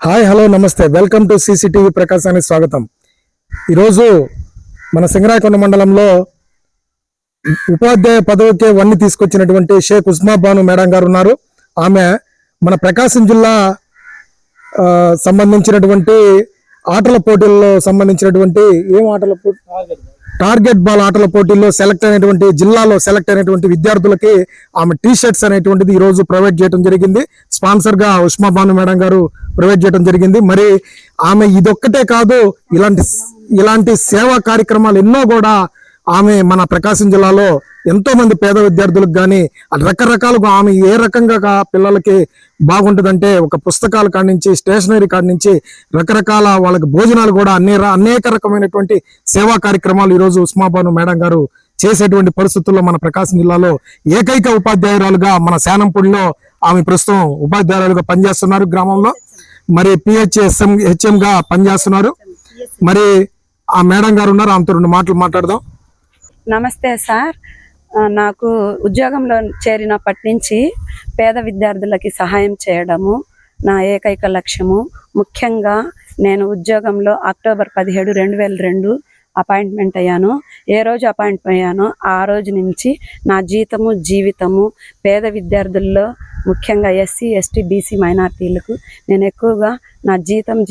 Hi hello నమస్తే welcome to CCTV ప్రకాశానికి స్వాగతం. ఈరోజు మన సింగరాయకొండ మండలంలో ఉపాధ్యాయ పదవికి వన్ని తీసుకొచ్చినటువంటి షేక్ ఉస్మా బాను మేడం గారు ఉన్నారు. ఆమె మన ప్రకాశం జిల్లా సంబంధించినటువంటి ఆటల పోటీల్లో సంబంధించినటువంటి టార్గెట్ బాల్ ఆటల పోటీల్లో సెలెక్ట్ అయినటువంటి జిల్లాలో సెలెక్ట్ అయినటువంటి విద్యార్థులకి ఆమె టీ షర్ట్స్ అనేటువంటిది ఈ రోజు ప్రొవైడ్ చేయడం జరిగింది. స్పాన్సర్ గా ఉస్మా బాను మేడం గారు ప్రొవైడ్ చేయడం జరిగింది. మరి ఆమె ఇదొక్కటే కాదు, ఇలాంటి సేవా కార్యక్రమాలు ఎన్నో కూడా ఆమె మన ప్రకాశం జిల్లాలో ఎంతో మంది పేద విద్యార్థులకు కానీ రకరకాలుగా ఆమె ఏ రకంగా పిల్లలకి బాగుంటుందంటే ఒక పుస్తకాల కాడి నుంచి స్టేషనరీ కాడి నుంచి రకరకాల వాళ్ళకి భోజనాలు కూడా అనేక రకమైనటువంటి సేవా కార్యక్రమాలు ఈరోజు ఉస్మా బాను మేడం గారు చేసేటువంటి పరిస్థితుల్లో మన ప్రకాశం జిల్లాలో ఏకైక ఉపాధ్యాయురాలుగా మన శానంపూడిలో ఆమె ప్రస్తుతం ఉపాధ్యాయురాలుగా పనిచేస్తున్నారు. గ్రామంలో మరి హెచ్ఎం గా పనిచేస్తున్నారు. మరి ఆ మేడం గారు ఉన్నారు, ఆమెతో రెండు మాటలు మాట్లాడదాం. నమస్తే సార్. నాకు ఉద్యోగంలో చేరినప్పటి నుంచి పేద విద్యార్థులకి సహాయం చేయడము నా ఏకైక లక్ష్యము. ముఖ్యంగా నేను ఉద్యోగంలో అక్టోబర్ 17, 2002 అపాయింట్మెంట్ అయ్యాను. ఏ రోజు అపాయింట్ అయ్యానో ఆ రోజు నుంచి నా జీవితము పేద విద్యార్థుల్లో ముఖ్యంగా ఎస్సీ, ఎస్టీ, బీసీ మైనార్టీలకు నేను ఎక్కువగా నా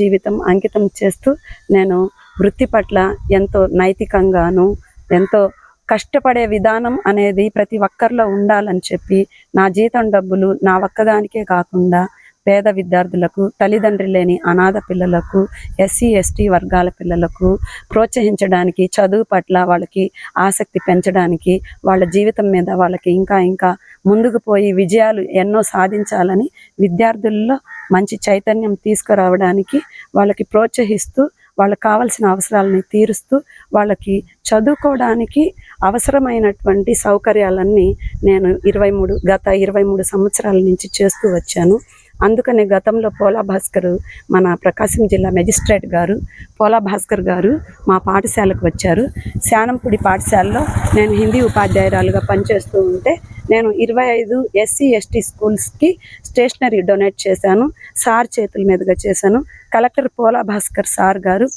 జీవితం అంకితం చేస్తూ నేను వృత్తి పట్ల ఎంతో నైతికంగాను ఎంతో కష్టపడే విధానం అనేది ప్రతి ఒక్కరిలో ఉండాలని చెప్పి నా జీతం డబ్బులు నా ఒక్కదానికే కాకుండా పేద విద్యార్థులకు, తల్లిదండ్రులు లేని అనాథ పిల్లలకు, ఎస్సీ, ఎస్టీ వర్గాల పిల్లలకు ప్రోత్సహించడానికి, చదువు పట్ల వాళ్ళకి ఆసక్తి పెంచడానికి, వాళ్ళ జీవితం మీద వాళ్ళకి ఇంకా ముందుకు పోయి విజయాలు ఎన్నో సాధించాలని విద్యార్థుల్లో మంచి చైతన్యం తీసుకురావడానికి వాళ్ళకి ప్రోత్సహిస్తూ వాళ్ళకి కావాల్సిన అవసరాలని తీరుస్తూ వాళ్ళకి చదువుకోవడానికి అవసరమైనటువంటి సౌకర్యాలన్నీ నేను గత 23 సంవత్సరాల నుంచి చేస్తూ వచ్చాను. అందుకనే గతంలో పోలా భాస్కర్, మన ప్రకాశం జిల్లా మెజిస్ట్రేట్ గారు పోలా భాస్కర్ గారు మా పాఠశాలకు వచ్చారు. శానంపూడి పాఠశాలలో నేను హిందీ ఉపాధ్యాయురాలుగా పనిచేస్తూ ఉంటే నేను 25 ఎస్సీ, ఎస్టీ స్కూల్స్కి స్టేషనరీ డొనేట్ చేశాను. సార్ చేతుల మీదుగా చేశాను. కలెక్టర్ పోలా భాస్కర్ సార్ గారు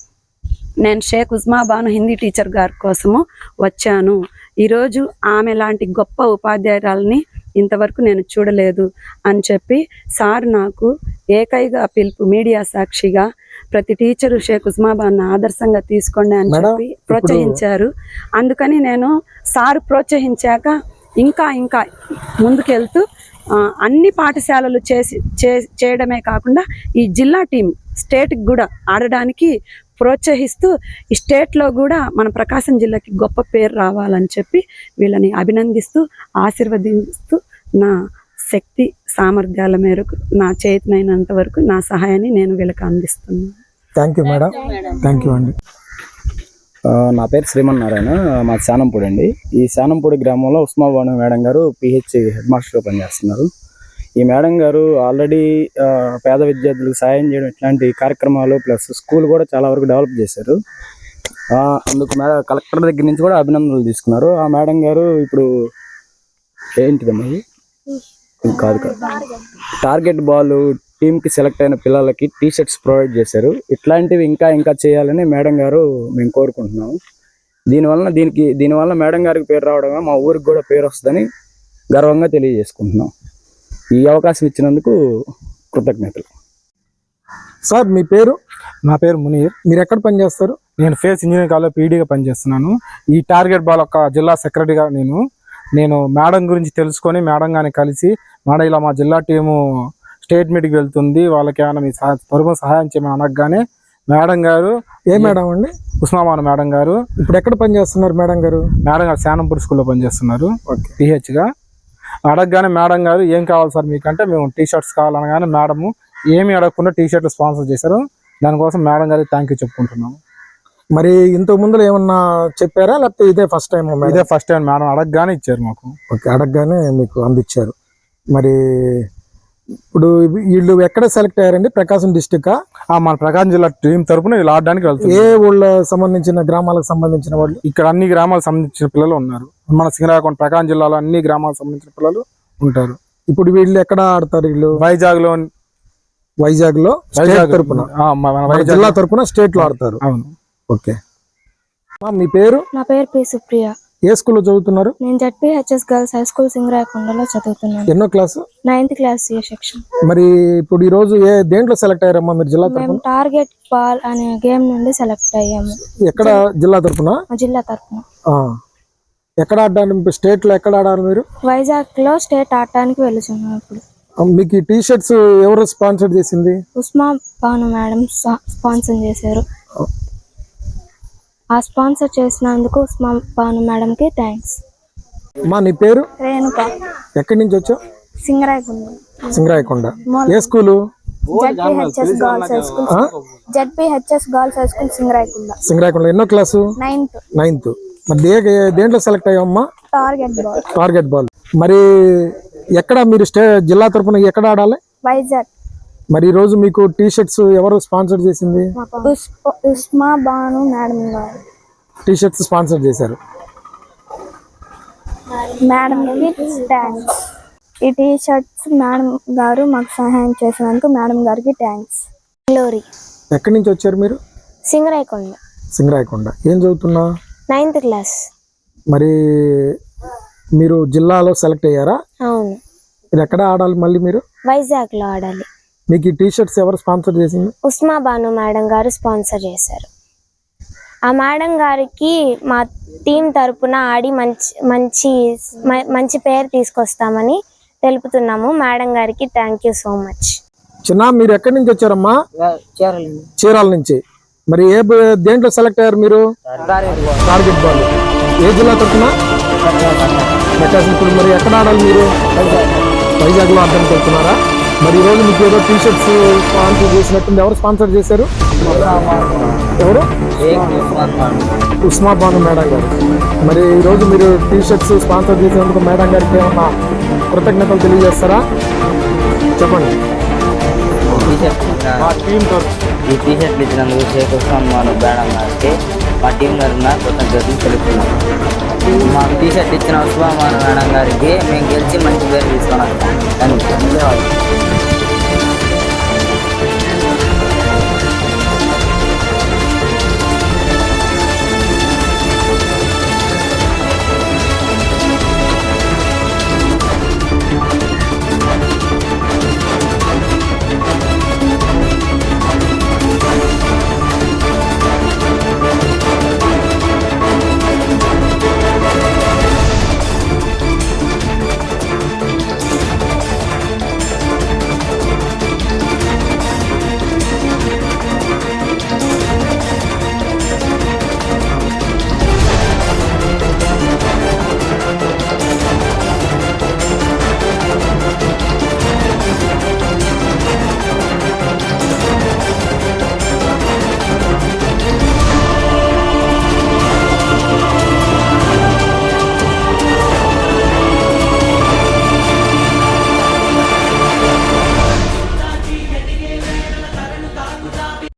నేను షేక్ ఉస్మా బాను హిందీ టీచర్ గారి కోసము వచ్చాను. ఈరోజు ఆమె లాంటి గొప్ప ఉపాధ్యాయురాలని ఇంతవరకు నేను చూడలేదు అని చెప్పి సార్ నాకు ఏకైక పిలుపు మీడియా సాక్షిగా ప్రతి టీచరు షేక్ ఉస్మా బాను ఆదర్శంగా తీసుకోండి అని చెప్పి ప్రోత్సహించారు. అందుకని నేను సార్ ప్రోత్సహించాక ఇంకా ముందుకెళ్తూ అన్ని పాఠశాలలు చేయడమే కాకుండా ఈ జిల్లా టీం స్టేట్కి కూడా ఆడడానికి ప్రోత్సహిస్తూ ఈ స్టేట్లో కూడా మన ప్రకాశం జిల్లాకి గొప్ప పేరు రావాలని చెప్పి వీళ్ళని అభినందిస్తూ ఆశీర్వదిస్తూ నా శక్తి సామర్థ్యాల మేరకు నా చేతనైనంత వరకు నా సహాయాన్ని నేను వీళ్ళకి అందిస్తున్నాను. Thank you madam. Thank you అండి. నా పేరు శ్రీమన్నారాయణ, మా శానంపూడి అండి. ఈ శానంపూడి గ్రామంలో ఉస్మా బాను మేడం గారు పిహెచ్ హెడ్ మాస్టర్గా పనిచేస్తున్నారు. ఈ మేడం గారు ఆల్రెడీ పేద విద్యార్థులకు సాయం చేయడం ఇట్లాంటి కార్యక్రమాలు ప్లస్ స్కూల్ కూడా చాలా వరకు డెవలప్ చేశారు. అందుకు కలెక్టర్ దగ్గర నుంచి కూడా అభినందనలు తీసుకున్నారు. ఆ మేడం గారు ఇప్పుడు ఏంటిదమ్మా కాదు టార్గెట్ బాల్ టీంకి సెలెక్ట్ అయిన పిల్లలకి టీ షర్ట్స్ ప్రొవైడ్ చేశారు. ఇట్లాంటివి ఇంకా చేయాలని మేడం గారు మేము కోరుకుంటున్నాము. దీనివల్ల మేడం గారికి పేరు రావడమే మా ఊరికి కూడా పేరు వస్తుందని గర్వంగా తెలియజేసుకుంటున్నాం. ఈ అవకాశం ఇచ్చినందుకు కృతజ్ఞతలు. సార్ మీ పేరు? నా పేరు మునీర్. మీరు ఎక్కడ పనిచేస్తారు? నేను ఫేస్ ఇంజనీరింగ్ కాలేజ్ పీడీగా పనిచేస్తున్నాను. ఈ టార్గెట్ బాల్ ఒక జిల్లా సెక్రటరీగా నేను మేడం గురించి తెలుసుకొని మేడం గారిని కలిసి, మేడం ఇలా మా జిల్లా టీము స్టేట్ మీట్కి వెళ్తుంది, వాళ్ళకి ఏమైనా మీ తరపున సహాయం చేయమని అనగానే మేడం గారు ఏ మేడం అండి? ఉస్మా బాను మేడం గారు. ఇప్పుడు ఎక్కడ పనిచేస్తున్నారు మేడం గారు? మేడం గారు శానంపూడి స్కూల్లో పనిచేస్తున్నారు పిహెచ్గా. అడగగానే మేడం గారు ఏం కావాలి సార్ మీకంటే మేము టీ షర్ట్స్ కావాలనగానే మేడము ఏమీ అడగకుండా టీ షర్ట్లు స్పాన్సర్ చేశారు. దానికోసం మేడం గారికి థ్యాంక్ యూ చెప్పుకుంటున్నాము. మరి ఇంతకు ముందు ఏమన్నా చెప్పారా లేకపోతే ఇదే ఫస్ట్ టైం? ఇదే ఫస్ట్ టైం మేడం అడగగానే ఇచ్చారు మాకు. ఓకే, అడగగానే మీకు అందించారు. మరి ఇప్పుడు వీళ్ళు ఎక్కడ సెలెక్ట్ అయ్యారండి? ప్రకాశం డిస్టిక్? మన ప్రకాశం జిల్లా టీం తరపున వీళ్ళు ఆడడానికి వెళ్తారు. ఏ ఊళ్ళో సంబంధించిన గ్రామాలకు సంబంధించిన వాళ్ళు? ఇక్కడ అన్ని గ్రామాలకు సంబంధించిన పిల్లలు ఉన్నారు. మన సింగరాయకొండ ప్రకాశం జిల్లాలో అన్ని గ్రామాలకు సంబంధించిన పిల్లలు ఉంటారు. ఇప్పుడు వీళ్ళు ఎక్కడ ఆడతారు? వీళ్ళు వైజాగ్లో వైజాగ్ లో స్టేట్ తరపున మన మన వైజాగ్ జిల్లా తరపున స్టేట్ లో ఆడతారు. అవును. ఓకే. మీ పేరు? నా పేరు పి సుప్రియ. ఏ స్కూల్లో చదువుతున్నారు? నేను జడ్పీహెచ్ఎస్ గర్ల్స్ హై స్కూల్ సింగరాయకొండలో చదువుతున్నాను. ఎన్నో క్లాసు? 9th క్లాస్ ఏ సెక్షన్. మరి ఇప్పుడు ఈ రోజు దేంట్లో సెలెక్ట్ అయ్యారమ్మా మీరు జిల్లా తరపున? మేము టార్గెట్ బాల్ అనే గేమ్ నుండి సెలెక్ట్ అయ్యాము. ఎక్కడ జిల్లా తరపున? జిల్లా తరపున. ఎక్కడ ఆడడానికి స్టేట్ లో ఎక్కడ ఆడారు మీరు? వైజాగ్ లో స్టేట్ ఆడటానికి వెళ్తున్నాం ఇప్పుడు. మీకు ఈ టీ షర్ట్స్ ఎవరు స్పాన్సర్ చేసింది? ఉస్మా భాను మేడం స్పాన్సర్ చేశారు. ఆ స్పాన్సర్ చేసినందుకు ఉస్మా భాను మేడం కి థ్యాంక్స్. నీ పేరు? రేణుక. ఎక్కడి నుంచి వచ్చావు? సింగరాయకొండ. సింగరాయకొండ. ఏ school? ZPHS girls high school. ZPHS girls high school Singarayakonda. Singarayakonda. ఎన్నో క్లాసు? 9th. మరి దేంట్లో సెలెక్ట్ అయ్యావమ్మా? Target ball. Target ball. మరి ఎక్కడ మీరు జిల్లా తరపున ఎక్కడ ఆడాలి? వైజాగ్. మరి ఈ రోజు మీకు టీ షర్ట్స్ ఎవరు స్పాన్సర్ చేసింది? ఉస్మా భాను మేడం గారు టీ షర్ట్స్ స్పాన్సర్ చేశారు. మేడం కి థ్యాంక్స్. ఈ టీ షర్ట్స్ మేడం గారు మాకు సహాయం చేసినందుకు మేడం గారికి థ్యాంక్స్. గ్లోరీ. ఎక్కడి నుంచి వచ్చారు మీరు? సింగరాయకొండ. సింగరాయకొండ. ఏం చదువుతున్నా? 9th class. మరి మీరు జిల్లాలో సెలెక్ట్ అయ్యారా? అవును. మీరు ఎక్కడ ఆడాలి మళ్ళీ మీరు? వైజాగ్ లో ఆడాలి. మీకు ఈ టీ షర్ట్స్ ఎవరు స్పాన్సర్ చేసింది? ఉస్మా భాను మేడం గారు స్పాన్సర్ చేశారు. ఆ మేడం గారికి మా టీం తరపున ఆడి మంచి పేరు తీసుకొస్తామని తెలుపుతున్నాము. మేడం గారికి థ్యాంక్ యూ సో మచ్. చిన్న మీరు ఎక్కడి నుంచి వచ్చారమ్మా? చీరాల నుంచి. మరి దేంట్లో సెలెక్ట్ అయ్యారు మీరు? Target ball. ఏ జిల్లా తరపున? ఇప్పుడు మరి ఎక్కడ ఆడాలి మీరు? వైజాగ్ లో ఆడడానికి వెళ్తున్నారా? మరి ఈ రోజు మీకు ఏదో టీ షర్ట్స్ స్పాన్సర్ చేసినట్టుంది. ఎవరు స్పాన్సర్ చేశారు? ఎవరు? ఉస్మా భాను మేడం గారు. మరి ఈ రోజు మీరు టీ షర్ట్స్ స్పాన్సర్ చేసినందుకు మేడం గారికి ఏమన్నా కృతజ్ఞతలు తెలియజేస్తారా? చెప్పండి. ఈ టీ షర్ట్లు ఇచ్చినందుకు షేక్ ఉస్మాన్ భాను మేడం గారికి మా టీం తరఫున కృతజ్ఞతలు తెలుపుతున్నాం. మాకు టీ షర్ట్ ఇచ్చిన ఉస్మాన్ భాను మేడం గారికి మేము గెలిచి మంచి పేరు తీసుకున్నాం. ధన్యవాదాలు.